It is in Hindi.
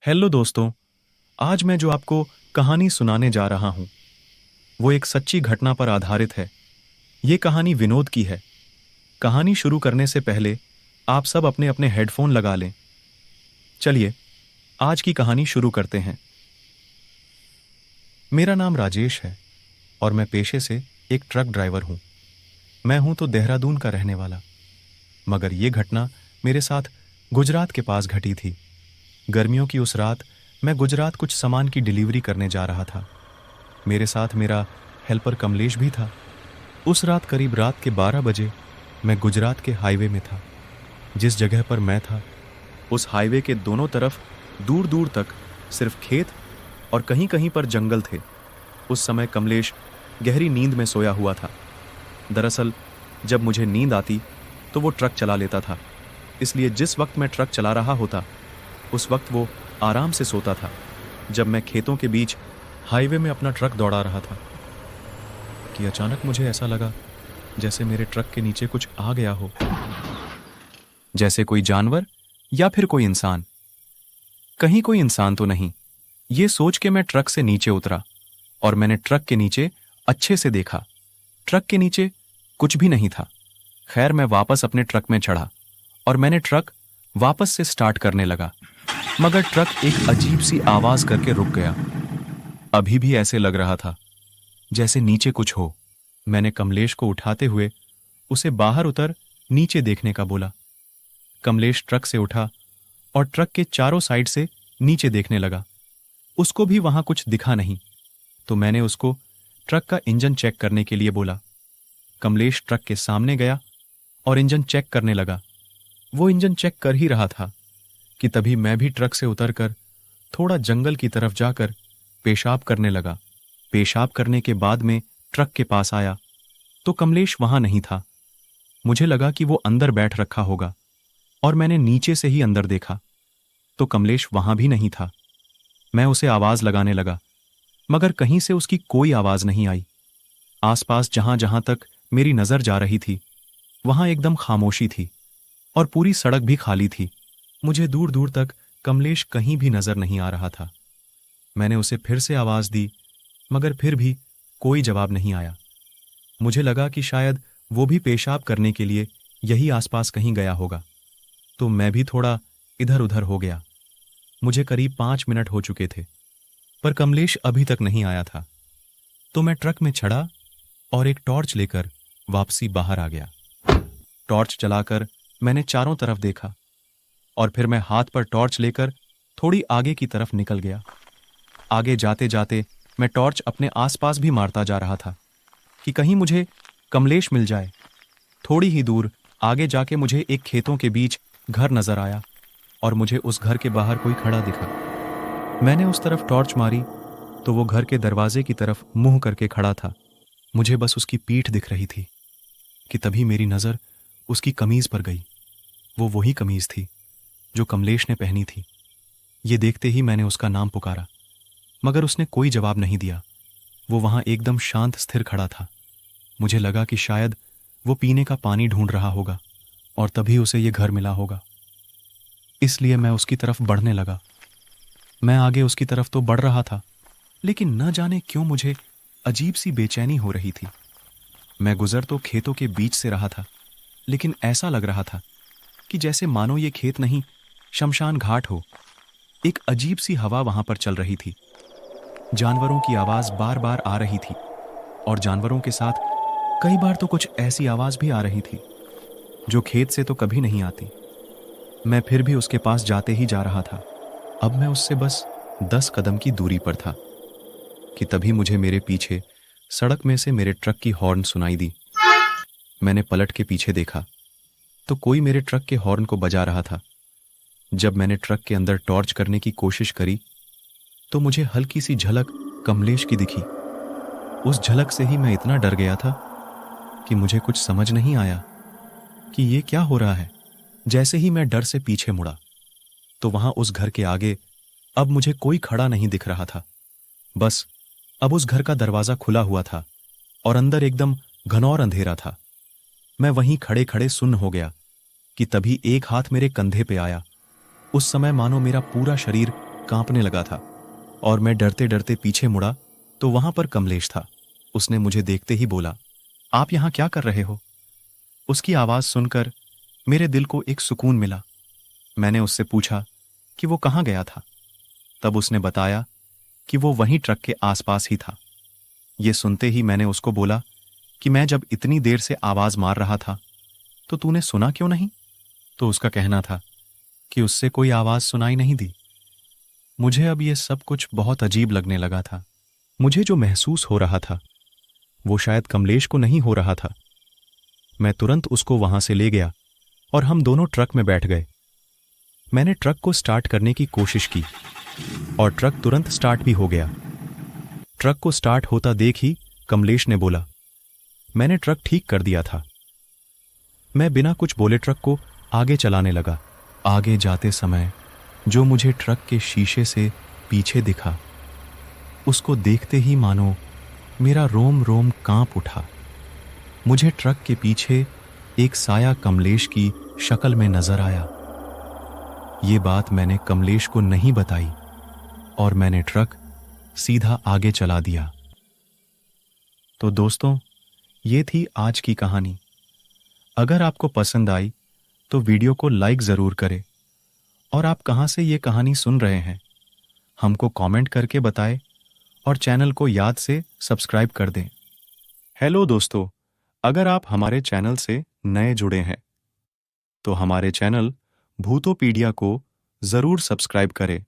हेलो दोस्तों। आज मैं जो आपको कहानी सुनाने जा रहा हूं वो एक सच्ची घटना पर आधारित है। ये कहानी विनोद की है। कहानी शुरू करने से पहले आप सब अपने अपने हेडफोन लगा लें। चलिए आज की कहानी शुरू करते हैं। मेरा नाम राजेश है और मैं पेशे से एक ट्रक ड्राइवर हूं। मैं हूं तो देहरादून का रहने वाला, मगर ये घटना मेरे साथ गुजरात के पास घटी थी। गर्मियों की उस रात मैं गुजरात कुछ सामान की डिलीवरी करने जा रहा था। मेरे साथ मेरा हेल्पर कमलेश भी था। उस रात करीब रात के 12 बजे मैं गुजरात के हाईवे में था। जिस जगह पर मैं था उस हाईवे के दोनों तरफ दूर दूर तक सिर्फ खेत और कहीं कहीं पर जंगल थे। उस समय कमलेश गहरी नींद में सोया हुआ था। दरअसल जब मुझे नींद आती तो वो ट्रक चला लेता था, इसलिए जिस वक्त मैं ट्रक चला रहा होता उस वक्त वो आराम से सोता था। जब मैं खेतों के बीच हाईवे में अपना ट्रक दौड़ा रहा था कि अचानक मुझे ऐसा लगा जैसे मेरे ट्रक के नीचे कुछ आ गया हो, जैसे कोई जानवर या फिर कोई इंसान। कहीं कोई इंसान तो नहीं, ये सोच के मैं ट्रक से नीचे उतरा और मैंने ट्रक के नीचे अच्छे से देखा। ट्रक के नीचे कुछ भी नहीं था। खैर मैं वापस अपने ट्रक में चढ़ा और मैंने ट्रक वापस से स्टार्ट करने लगा, मगर ट्रक एक अजीब सी आवाज करके रुक गया। अभी भी ऐसे लग रहा था जैसे नीचे कुछ हो। मैंने कमलेश को उठाते हुए उसे बाहर उतर नीचे देखने का बोला। कमलेश ट्रक से उठा और ट्रक के चारों साइड से नीचे देखने लगा। उसको भी वहां कुछ दिखा नहीं, तो मैंने उसको ट्रक का इंजन चेक करने के लिए बोला। कमलेश ट्रक के सामने गया और इंजन चेक करने लगा। वो इंजन चेक कर ही रहा था कि तभी मैं भी ट्रक से उतरकर थोड़ा जंगल की तरफ जाकर पेशाब करने लगा। पेशाब करने के बाद में ट्रक के पास आया तो कमलेश वहां नहीं था। मुझे लगा कि वो अंदर बैठ रखा होगा और मैंने नीचे से ही अंदर देखा तो कमलेश वहां भी नहीं था। मैं उसे आवाज लगाने लगा, मगर कहीं से उसकी कोई आवाज नहीं आई। आसपास जहां जहां तक मेरी नजर जा रही थी वहां एकदम खामोशी थी और पूरी सड़क भी खाली थी। मुझे दूर दूर तक कमलेश कहीं भी नजर नहीं आ रहा था। मैंने उसे फिर से आवाज दी, मगर फिर भी कोई जवाब नहीं आया। मुझे लगा कि शायद वो भी पेशाब करने के लिए यही आसपास कहीं गया होगा, तो मैं भी थोड़ा इधर उधर हो गया। मुझे करीब 5 मिनट हो चुके थे, पर कमलेश अभी तक नहीं आया था। तो मैं ट्रक में चढ़ा और एक टॉर्च लेकर वापसी बाहर आ गया। टॉर्च जलाकर मैंने चारों तरफ देखा और फिर मैं हाथ पर टॉर्च लेकर थोड़ी आगे की तरफ निकल गया। आगे जाते जाते मैं टॉर्च अपने आसपास भी मारता जा रहा था कि कहीं मुझे कमलेश मिल जाए। थोड़ी ही दूर आगे जाके मुझे एक खेतों के बीच घर नजर आया और मुझे उस घर के बाहर कोई खड़ा दिखा। मैंने उस तरफ टॉर्च मारी तो वो घर के दरवाजे की तरफ मुंह करके खड़ा था। मुझे बस उसकी पीठ दिख रही थी कि तभी मेरी नजर उसकी कमीज पर गई। वो वही कमीज थी जो कमलेश ने पहनी थी। ये देखते ही मैंने उसका नाम पुकारा, मगर उसने कोई जवाब नहीं दिया। वो वहां एकदम शांत स्थिर खड़ा था। मुझे लगा कि शायद वो पीने का पानी ढूंढ रहा होगा और तभी उसे ये घर मिला होगा। इसलिए मैं उसकी तरफ बढ़ने लगा। मैं आगे उसकी तरफ तो बढ़ रहा था, लेकिन न जाने क्यों मुझे अजीब सी बेचैनी हो रही थी। मैं गुजर तो खेतों के बीच से रहा था, लेकिन ऐसा लग रहा था कि जैसे मानो ये खेत नहीं शमशान घाट हो। एक अजीब सी हवा वहां पर चल रही थी। जानवरों की आवाज बार बार आ रही थी और जानवरों के साथ कई बार तो कुछ ऐसी आवाज भी आ रही थी जो खेत से तो कभी नहीं आती। मैं फिर भी उसके पास जाते ही जा रहा था। अब मैं उससे बस 10 कदम की दूरी पर था कि तभी मुझे मेरे पीछे सड़क में से मेरे ट्रक की हॉर्न सुनाई दी। मैंने पलट के पीछे देखा तो कोई मेरे ट्रक के हॉर्न को बजा रहा था। जब मैंने ट्रक के अंदर टॉर्च करने की कोशिश करी तो मुझे हल्की सी झलक कमलेश की दिखी। उस झलक से ही मैं इतना डर गया था कि मुझे कुछ समझ नहीं आया कि ये क्या हो रहा है। जैसे ही मैं डर से पीछे मुड़ा तो वहां उस घर के आगे अब मुझे कोई खड़ा नहीं दिख रहा था। बस अब उस घर का दरवाजा खुला हुआ था और अंदर एकदम घनौर अंधेरा था। मैं वहीं खड़े खड़े सुन्न हो गया कि तभी एक हाथ मेरे कंधे पे आया। उस समय मानो मेरा पूरा शरीर कांपने लगा था और मैं डरते डरते पीछे मुड़ा तो वहां पर कमलेश था। उसने मुझे देखते ही बोला, आप यहां क्या कर रहे हो? उसकी आवाज सुनकर मेरे दिल को एक सुकून मिला। मैंने उससे पूछा कि वो कहाँ गया था। तब उसने बताया कि वो वहीं ट्रक के आसपास ही था। ये सुनते ही मैंने उसको बोला कि मैं जब इतनी देर से आवाज मार रहा था तो तूने सुना क्यों नहीं? तो उसका कहना था कि उससे कोई आवाज सुनाई नहीं दी। मुझे अब ये सब कुछ बहुत अजीब लगने लगा था। मुझे जो महसूस हो रहा था वो शायद कमलेश को नहीं हो रहा था। मैं तुरंत उसको वहां से ले गया और हम दोनों ट्रक में बैठ गए। मैंने ट्रक को स्टार्ट करने की कोशिश की और ट्रक तुरंत स्टार्ट भी हो गया। ट्रक को स्टार्ट होता देख ही कमलेश ने बोला, मैंने ट्रक ठीक कर दिया था। मैं बिना कुछ बोले ट्रक को आगे चलाने लगा। आगे जाते समय जो मुझे ट्रक के शीशे से पीछे दिखा, उसको देखते ही मानो मेरा रोम रोम कांप उठा। मुझे ट्रक के पीछे एक साया कमलेश की शक्ल में नजर आया। ये बात मैंने कमलेश को नहीं बताई और मैंने ट्रक सीधा आगे चला दिया। तो दोस्तों, ये थी आज की कहानी। अगर आपको पसंद आई तो वीडियो को लाइक ज़रूर करें और आप कहाँ से ये कहानी सुन रहे हैं हमको कमेंट करके बताएं और चैनल को याद से सब्सक्राइब कर दें। हेलो दोस्तों, अगर आप हमारे चैनल से नए जुड़े हैं तो हमारे चैनल भूतोपीडिया को ज़रूर सब्सक्राइब करें